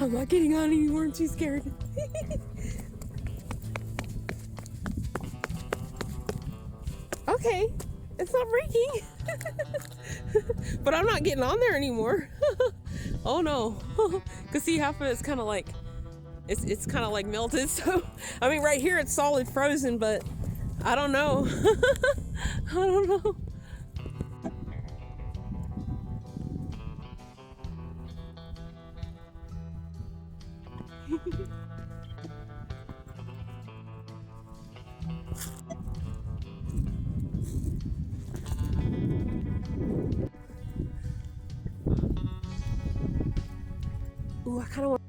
I'm not getting on anymore. I'm too scared. Okay, it's not breaking. But I'm not getting on there anymore. Oh no. Cause see, half of it's kind of like, it's kind of like melted. So, I mean, right here it's solid frozen, but I don't know. I don't know. Ooh, I kind of want.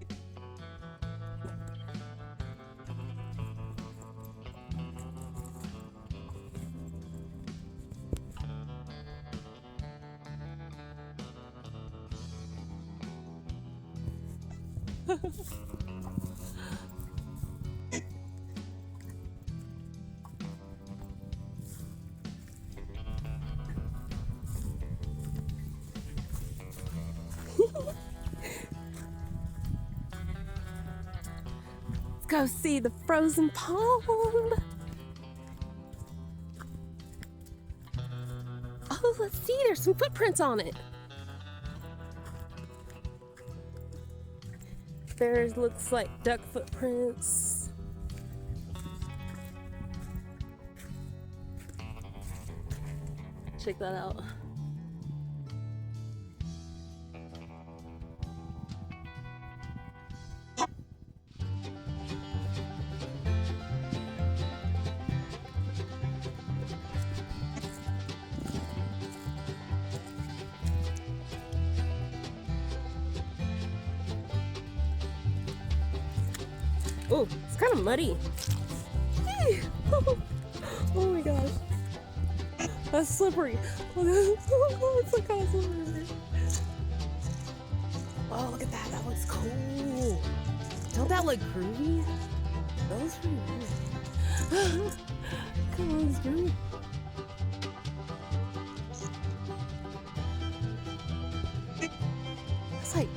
Let's go see the frozen pond. Oh, let's see. There's some footprints on it. There looks like duck footprints. Check that out. Oh, it's kind of muddy. Oh my gosh. That's slippery. It's like kind of slippery. Oh, look at that. That looks cool. Don't that look groovy? That looks pretty groovy. Come on, it's groovy. It's like...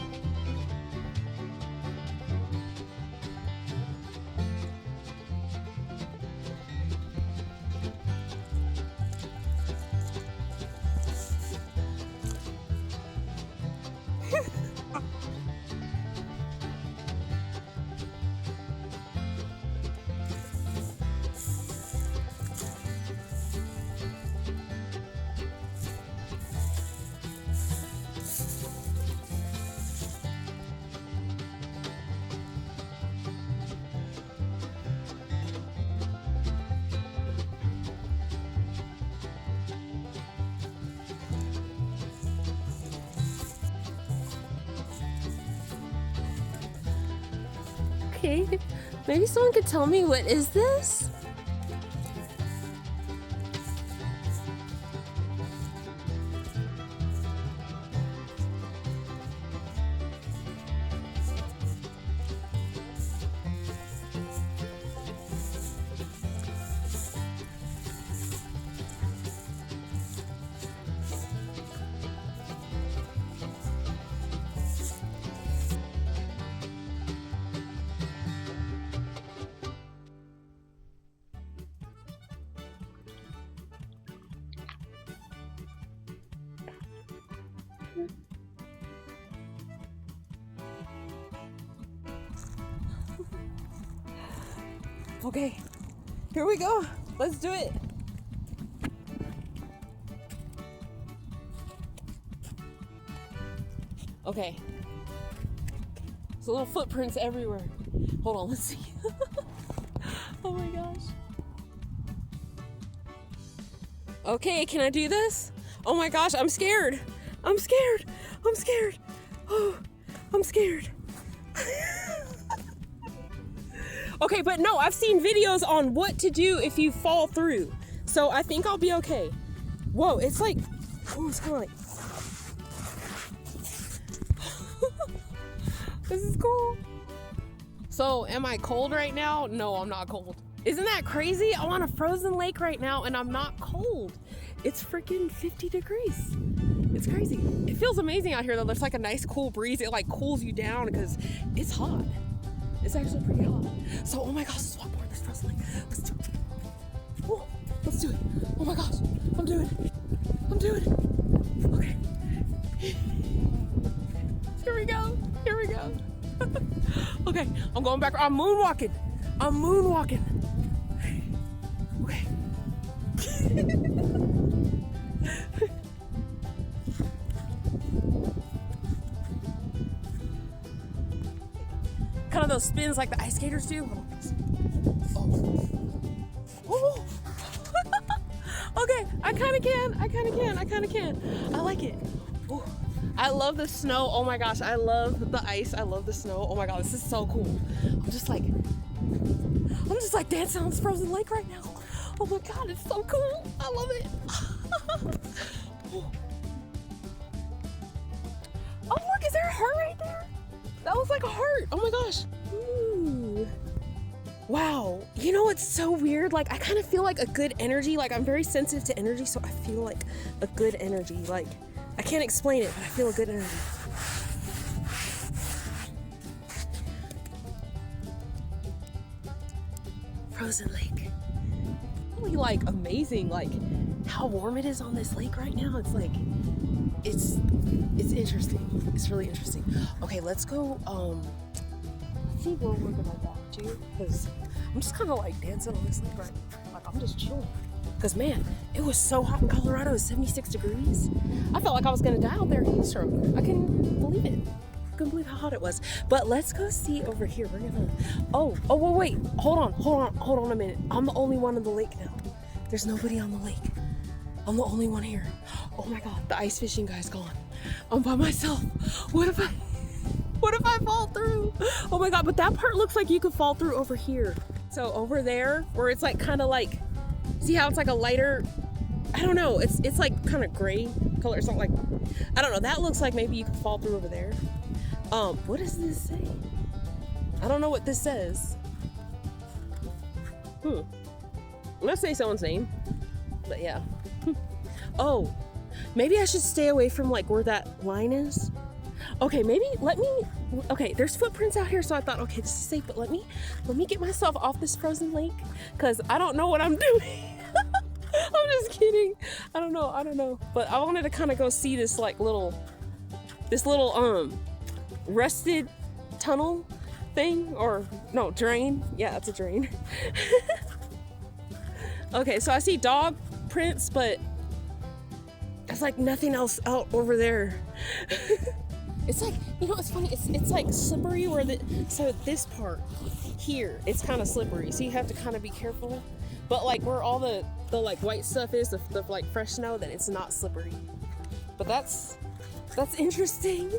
Okay, maybe someone could tell me, what is this? Okay, here we go. Let's do it. Okay. There's little footprints everywhere. Hold on, let's see. Oh my gosh. Okay, can I do this? Oh my gosh, I'm scared. I'm scared. I'm scared. Oh, I'm scared. Okay, but no, I've seen videos on what to do if you fall through. So I think I'll be okay. Whoa, it's like, oh, it's kind of like, this is cool. So am I cold right now? No, I'm not cold. Isn't that crazy? I'm on a frozen lake right now and I'm not cold. It's freaking 50 degrees. It's crazy. It feels amazing out here though. There's like a nice cool breeze. It like cools you down because it's hot. It's actually pretty hot. So, oh my gosh, let's walk more in this frozen lake. Let's do it. Oh, let's do it. Oh my gosh, I'm doing it. I'm doing it. Okay. Here we go. Here we go. Okay, I'm going back. I'm moonwalking. I'm moonwalking. Okay. Kind of those spins like the ice skaters do. Oh. Oh. Okay, I kind of can. I like it. Ooh. I love the snow. Oh my gosh, I love the ice. I love the snow. Oh my god, this is so cool. I'm just like dancing on this frozen lake right now. Oh my god, it's so cool. I love it. Oh look, is there a heart right there? That was like a heart. Oh my gosh. Ooh. Wow. You know what's so weird? Like I kind of feel like a good energy. Like I'm very sensitive to energy, so I feel like a good energy. Like I can't explain it, but I feel a good energy. Frozen lake. Really like amazing, like how warm it is on this lake right now. It's like, it's interesting. It's really interesting. Okay, let's go, let's see where we're gonna walk to, because I'm just kind of like dancing on this lake right now. Like I'm just chilling. Because man, it was so hot in Colorado. It was 76 degrees. I felt like I was gonna die out there in heat stroke. I couldn't believe it. Couldn't believe how hot it was. But let's go see over here. We're gonna, wait, hold on a minute. I'm the only one on the lake now. There's nobody on the lake. I'm the only one here. Oh my god, the ice fishing guy's gone. I'm by myself. What if I fall through? Oh my god, but that part looks like you could fall through over here. So over there, where it's like kind of like, see how it's like a lighter, I don't know, it's like kind of gray color. It's not like, I don't know, that looks like maybe you could fall through over there. What does this say? I don't know what this says. I'm gonna say someone's name, but yeah. Oh, maybe I should stay away from like where that line is. Okay, maybe okay, there's footprints out here, so I thought, okay, this is safe, but let me get myself off this frozen lake, because I don't know what I'm doing. I'm just kidding. I don't know. But I wanted to kind of go see this like little rusted tunnel thing, or no, drain. Yeah, it's a drain. Okay, so I see dog prints, but there's like nothing else out over there. It's like, you know, it's funny, it's like slippery so this part here, it's kind of slippery, so you have to kind of be careful. But like where all the like white stuff is, the like fresh snow, then it's not slippery. But that's interesting.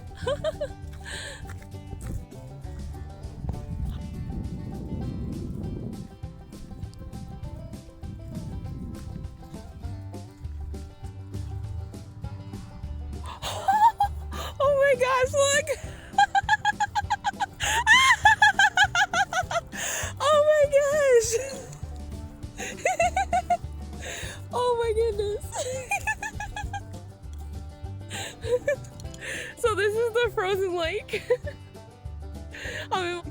Oh my gosh, look! Oh my gosh! Oh my goodness! So this is the frozen lake. I mean,